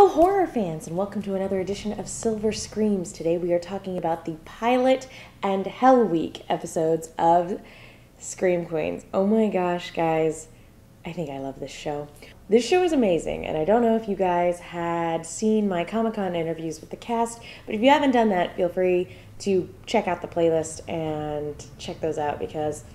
Hello horror fans, and welcome to another edition of Silver Screams. Today we are talking about the pilot and Hellweek episodes of Scream Queens. Oh my gosh, guys, I think I love this show. This show is amazing, and I don't know if you guys had seen my Comic-Con interviews with the cast, but if you haven't done that, feel free to check out the playlist and check those out because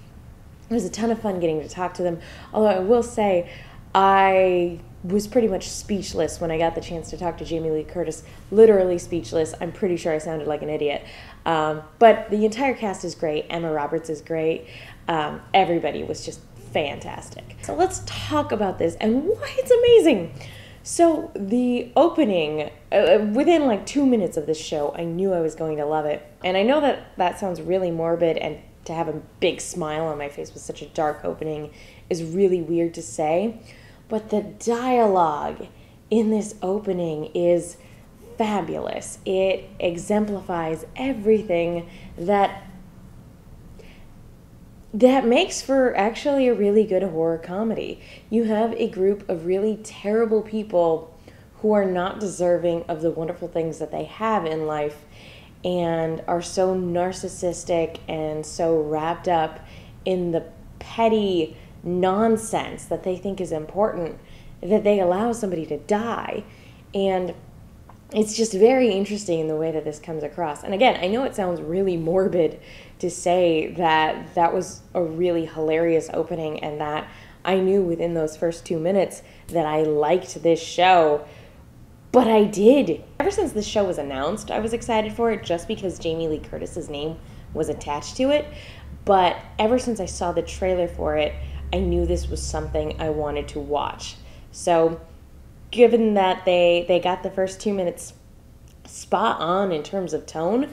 it was a ton of fun getting to talk to them. Although I will say, I was pretty much speechless when I got the chance to talk to Jamie Lee Curtis. Literally speechless. I'm pretty sure I sounded like an idiot. But the entire cast is great. Emma Roberts is great. Everybody was just fantastic. So let's talk about this and why it's amazing. So the opening, within like 2 minutes of this show, I knew I was going to love it. And I know that that sounds really morbid, and to have a big smile on my face with such a dark opening is really weird to say. But the dialogue in this opening is fabulous. It exemplifies everything that makes for actually a really good horror comedy. You have a group of really terrible people who are not deserving of the wonderful things that they have in life and are so narcissistic and so wrapped up in the petty nonsense that they think is important that they allow somebody to die. And it's just very interesting in the way that this comes across. And again, I know it sounds really morbid to say that that was a really hilarious opening and that I knew within those first 2 minutes that I liked this show, but I did. Ever since this show was announced, I was excited for it just because Jamie Lee Curtis's name was attached to it. But ever since I saw the trailer for it, I knew this was something I wanted to watch. So given that they got the first 2 minutes spot on in terms of tone,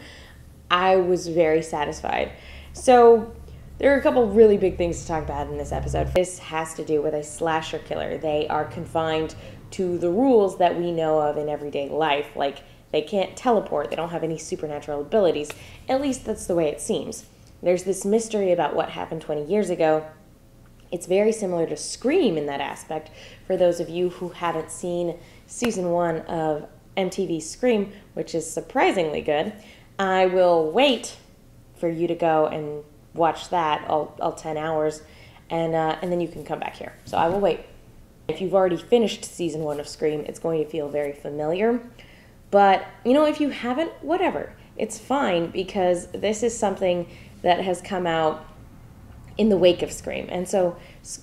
I was very satisfied. So there are a couple really big things to talk about in this episode. This has to do with a slasher killer. They are confined to the rules that we know of in everyday life. Like, they can't teleport, they don't have any supernatural abilities. At least that's the way it seems. There's this mystery about what happened 20 years ago. It's very similar to Scream in that aspect. For those of you who haven't seen season 1 of MTV's Scream, which is surprisingly good, I will wait for you to go and watch that all 10 hours, and then you can come back here. So I will wait. If you've already finished season 1 of Scream, it's going to feel very familiar. But, you know, if you haven't, whatever. It's fine, because this is something that has come out in the wake of Scream. And so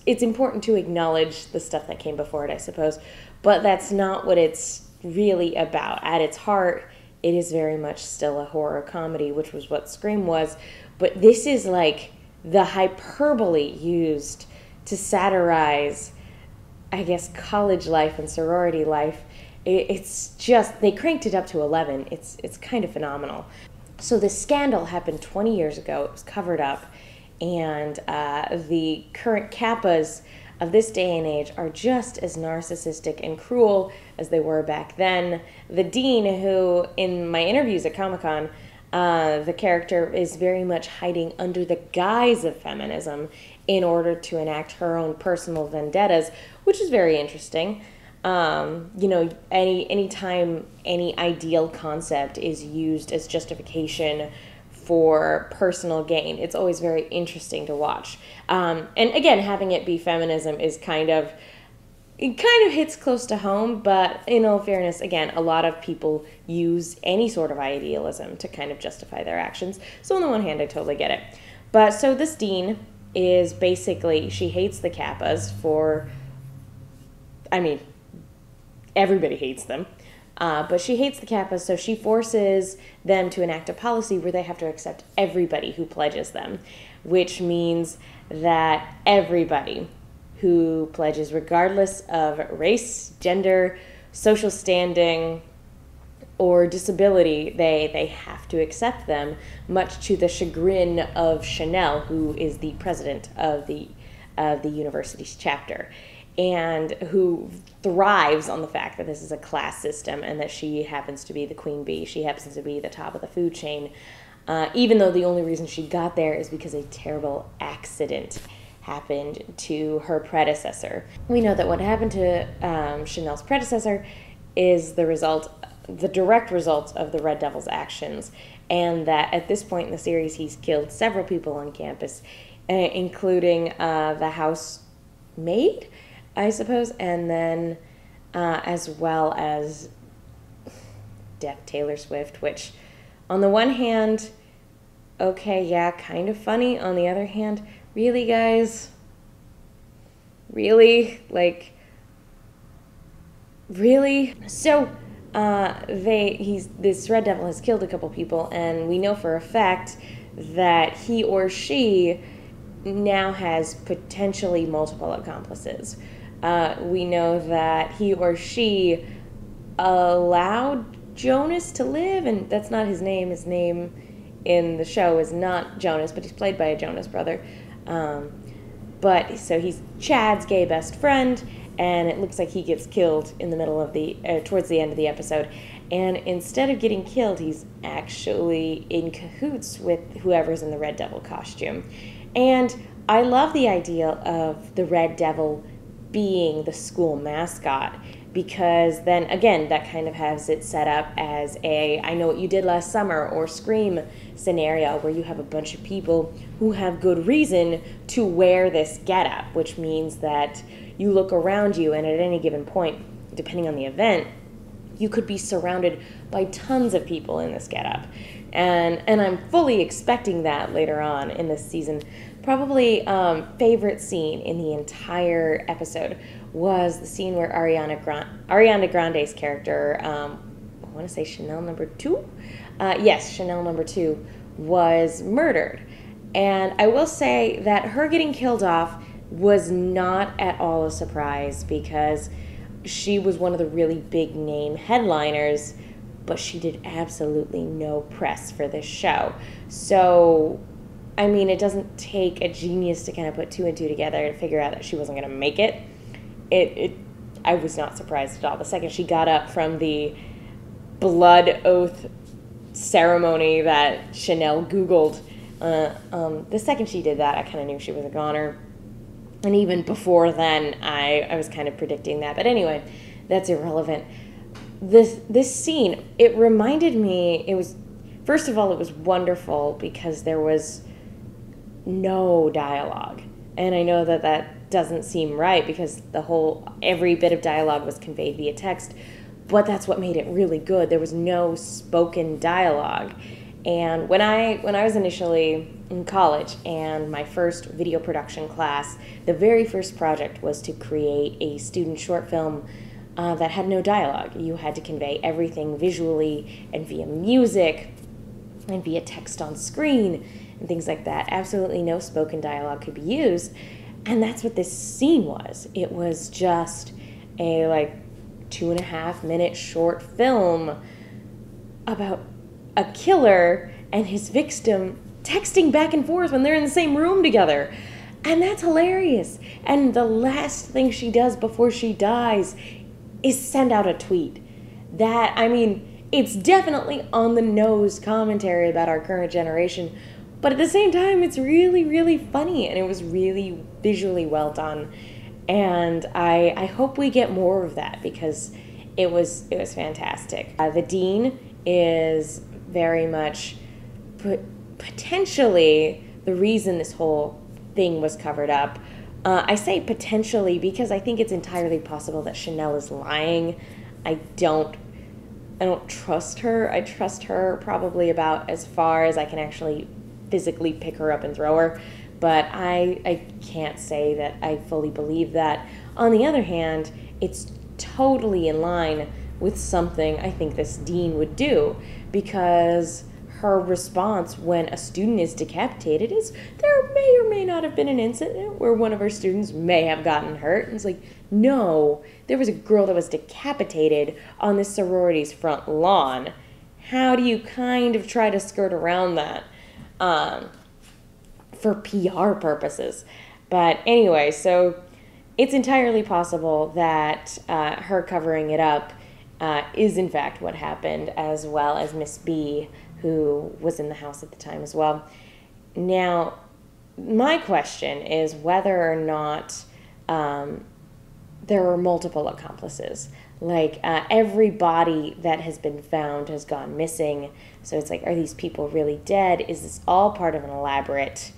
it's important to acknowledge the stuff that came before it, I suppose. But that's not what it's really about. At its heart, it is very much still a horror comedy, which was what Scream was. But this is like the hyperbole used to satirize, I guess, college life and sorority life. It's just, they cranked it up to 11. It's kind of phenomenal. So this scandal happened 20 years ago. It was covered up. And the current Kappas of this day and age are just as narcissistic and cruel as they were back then. The dean, who in my interviews at Comic-Con, the character is very much hiding under the guise of feminism in order to enact her own personal vendettas, which is very interesting. You know, anytime any ideal concept is used as justification for personal gain, it's always very interesting to watch. And again, having it be feminism is it kind of hits close to home, but in all fairness, again, a lot of people use any sort of idealism to kind of justify their actions. So on the one hand, I totally get it. But so this dean is basically, she hates the Kappas for, I mean, everybody hates them. But she hates the Kappas, so she forces them to enact a policy where they have to accept everybody who pledges them, which means that everybody who pledges, regardless of race, gender, social standing, or disability, they have to accept them, much to the chagrin of Chanel, who is the president of the university's chapter, and who thrives on the fact that this is a class system and that she happens to be the queen bee. She happens to be the top of the food chain, even though the only reason she got there is because a terrible accident happened to her predecessor. We know that what happened to Chanel's predecessor is the direct result of the Red Devil's actions, and that at this point in the series he's killed several people on campus, including the housemaid, I suppose, and then as well as Deaf Taylor Swift, which on the one hand, okay, yeah, kind of funny. On the other hand, really, guys? Really? Like, really? So, this Red Devil has killed a couple people, and we know for a fact that he or she now has potentially multiple accomplices. We know that he or she allowed Jonas to live, and that's not his name. His name in the show is not Jonas, but he's played by a Jonas brother. But so he's Chad's gay best friend, and it looks like he gets killed in the middle of towards the end of the episode. And instead of getting killed, he's actually in cahoots with whoever's in the Red Devil costume. And I love the idea of the Red Devil being the school mascot, because then again that kind of has it set up as a I Know What You Did Last Summer or Scream scenario, where you have a bunch of people who have good reason to wear this getup, which means that you look around you and at any given point, depending on the event, you could be surrounded by tons of people in this getup. And I'm fully expecting that later on in this season. Probably favorite scene in the entire episode was the scene where Ariana Grande's character, I want to say Chanel number 2? Yes, Chanel number 2 was murdered. And I will say that her getting killed off was not at all a surprise, because she was one of the really big name headliners, but she did absolutely no press for this show. So, I mean, it doesn't take a genius to kind of put 2 and 2 together to figure out that she wasn't going to make it. I was not surprised at all. The second she got up from the blood oath ceremony that Chanel Googled, the second she did that, I kind of knew she was a goner. And even before then, I was kind of predicting that. But anyway, that's irrelevant. This scene, it reminded me, first of all, it was wonderful because there was no dialogue. And I know that doesn't seem right, because every bit of dialogue was conveyed via text, but that's what made it really good. There was no spoken dialogue. And when I was initially in college, and my first video production class, the very first project was to create a student short film that had no dialogue. You had to convey everything visually and via music and via text on screen and things like that. Absolutely no spoken dialogue could be used. And that's what this scene was. It was just a 2.5 minute short film about a killer and his victim texting back and forth when they're in the same room together. And that's hilarious. And the last thing she does before she dies is send out a tweet. It's definitely on the nose commentary about our current generation, but at the same time, it's really, really funny, and it was really visually well done. And I hope we get more of that, because it was fantastic. The dean is very much potentially the reason this whole thing was covered up. I say potentially because I think it's entirely possible that Chanel is lying. I don't trust her. I trust her probably about as far as I can actually physically pick her up and throw her, but I can't say that I fully believe that. On the other hand, it's totally in line with something I think this dean would do, because her response when a student is decapitated is there may or may not have been an incident where one of our students may have gotten hurt. And it's like, no, there was a girl that was decapitated on this sorority's front lawn. How do you kind of try to skirt around that for PR purposes? But anyway, so it's entirely possible that her covering it up is in fact what happened, as well as Miss B, who was in the house at the time as well. Now, my question is whether or not there were multiple accomplices. Like, every body that has been found has gone missing. So it's like, are these people really dead? Is this all part of an elaborate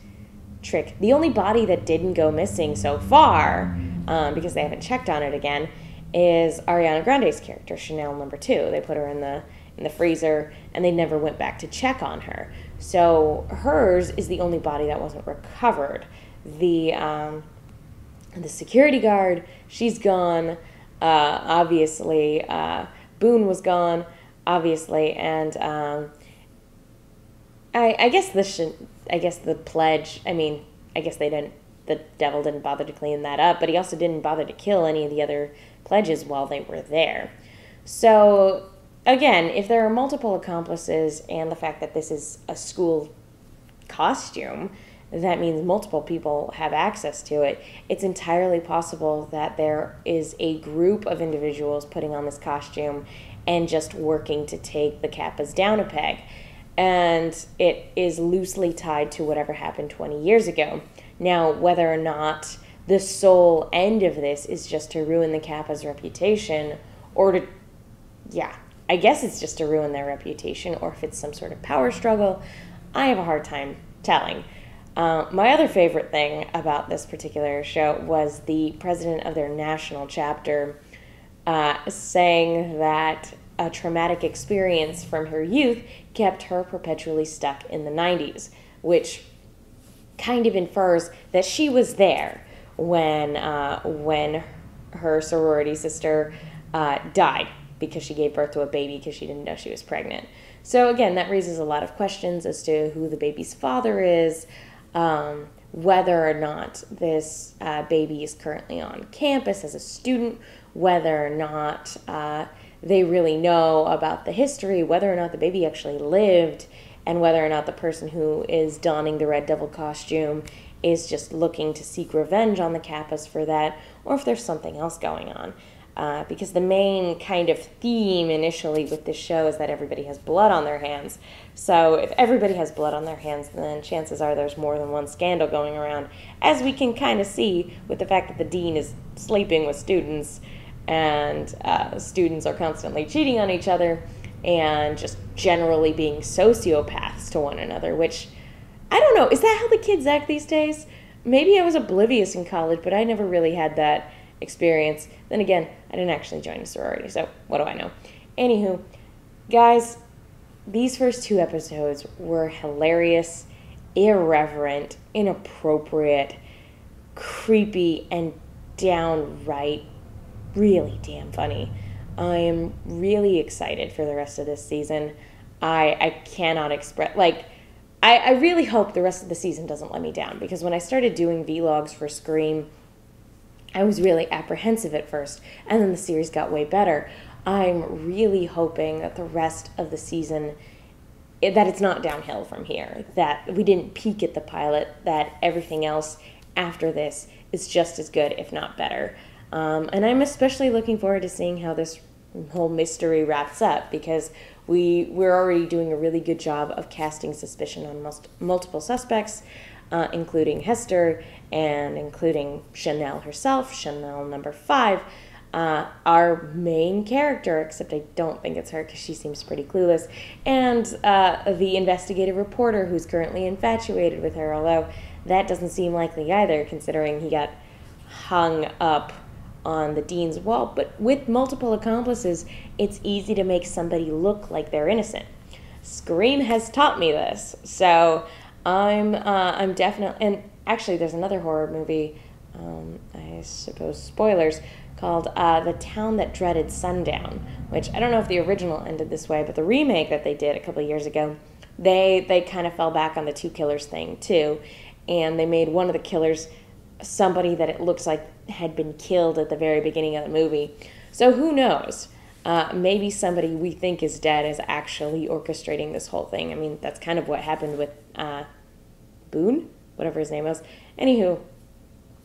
trick? The only body that didn't go missing so far, because they haven't checked on it again, is Ariana Grande's character, Chanel #2. They put her in the freezer, and they never went back to check on her. So hers is the only body that wasn't recovered. The security guard, she's gone. Obviously, Boone was gone, obviously, and I guess the pledge. I mean, I guess the devil didn't bother to clean that up, but he also didn't bother to kill any of the other pledges while they were there. So again, if there are multiple accomplices and the fact that this is a school costume, that means multiple people have access to it. It's entirely possible that there is a group of individuals putting on this costume and just working to take the Kappas down a peg. And it is loosely tied to whatever happened 20 years ago. Now, whether or not the sole end of this is just to ruin the Kappas' reputation, or to, I guess it's just to ruin their reputation, or if it's some sort of power struggle, I have a hard time telling. My other favorite thing about this particular show was the president of their national chapter saying that a traumatic experience from her youth kept her perpetually stuck in the 90s, which kind of infers that she was there when her sorority sister died because she gave birth to a baby because she didn't know she was pregnant. So again, that raises a lot of questions as to who the baby's father is, whether or not this baby is currently on campus as a student, whether or not they really know about the history, whether or not the baby actually lived, and whether or not the person who is donning the Red Devil costume is just looking to seek revenge on the Kappas for that, or if there's something else going on. Because the main kind of theme initially with this show is that everybody has blood on their hands. So if everybody has blood on their hands, then chances are there's more than one scandal going around, as we can kind of see with the fact that the dean is sleeping with students, and students are constantly cheating on each other, and just generally being sociopaths to one another, which, I don't know, is that how the kids act these days? Maybe I was oblivious in college, but I never really had that experience. Then again, I didn't actually join a sorority, so what do I know? Anywho, guys, these first 2 episodes were hilarious, irreverent, inappropriate, creepy, and downright really damn funny. I am really excited for the rest of this season. I cannot express, I really hope the rest of the season doesn't let me down, because when I started doing vlogs for Scream, I was really apprehensive at first, and then the series got way better. I'm really hoping that the rest of the season, that it's not downhill from here, that we didn't peak at the pilot, that everything else after this is just as good, if not better. And I'm especially looking forward to seeing how this whole mystery wraps up, because we're already doing a really good job of casting suspicion on multiple suspects, including Hester and including Chanel herself, Chanel #5, our main character, except I don't think it's her because she seems pretty clueless, and the investigative reporter who's currently infatuated with her, although that doesn't seem likely either, considering he got hung up on the dean's wall. But with multiple accomplices, it's easy to make somebody look like they're innocent. Scream has taught me this, so I'm definitely, and actually there's another horror movie, I suppose spoilers, called The Town That Dreaded Sundown, which I don't know if the original ended this way, but the remake that they did a couple of years ago, they kind of fell back on the 2 killers thing too, and they made one of the killers somebody that it looks like had been killed at the very beginning of the movie. So who knows? Maybe somebody we think is dead is actually orchestrating this whole thing. I mean, that's kind of what happened with Boone, whatever his name was. Anywho,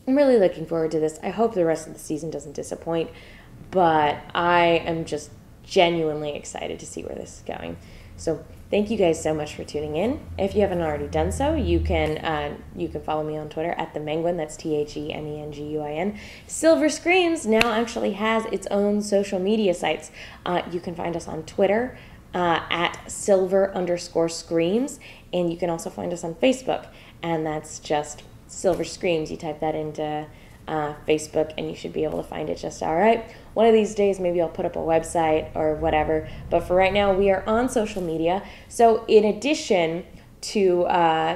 I'm really looking forward to this. I hope the rest of the season doesn't disappoint, but I am just genuinely excited to see where this is going. So thank you guys so much for tuning in. If you haven't already done so, you can follow me on Twitter at the Menguin. That's TheMenguin. Silver Screams now actually has its own social media sites. You can find us on Twitter at silver_screams, and you can also find us on Facebook, and that's just Silver Screams. You type that into Facebook and you should be able to find it just all right. One of these days maybe I'll put up a website or whatever, but for right now we are on social media. So in addition to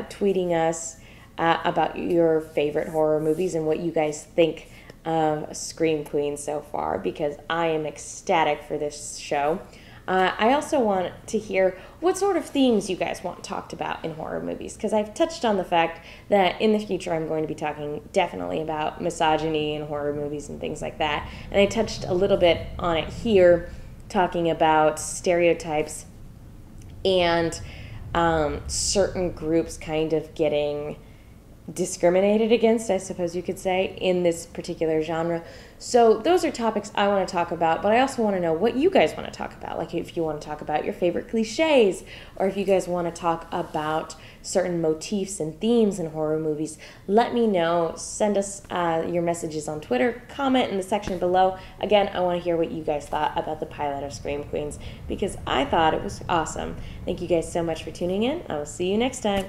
tweeting us about your favorite horror movies and what you guys think of Scream Queen so far, because I am ecstatic for this show, I also want to hear what sort of themes you guys want talked about in horror movies, because I've touched on the fact that in the future I'm going to be talking definitely about misogyny in horror movies and things like that. And I touched a little bit on it here, talking about stereotypes and certain groups kind of getting discriminated against, I suppose you could say, in this particular genre. So those are topics I want to talk about, but I also want to know what you guys want to talk about. Like if you want to talk about your favorite cliches, or if you guys want to talk about certain motifs and themes in horror movies, let me know. Send us your messages on Twitter, comment in the section below. Again, I want to hear what you guys thought about the pilot of Scream Queens, because I thought it was awesome. Thank you guys so much for tuning in. I will see you next time.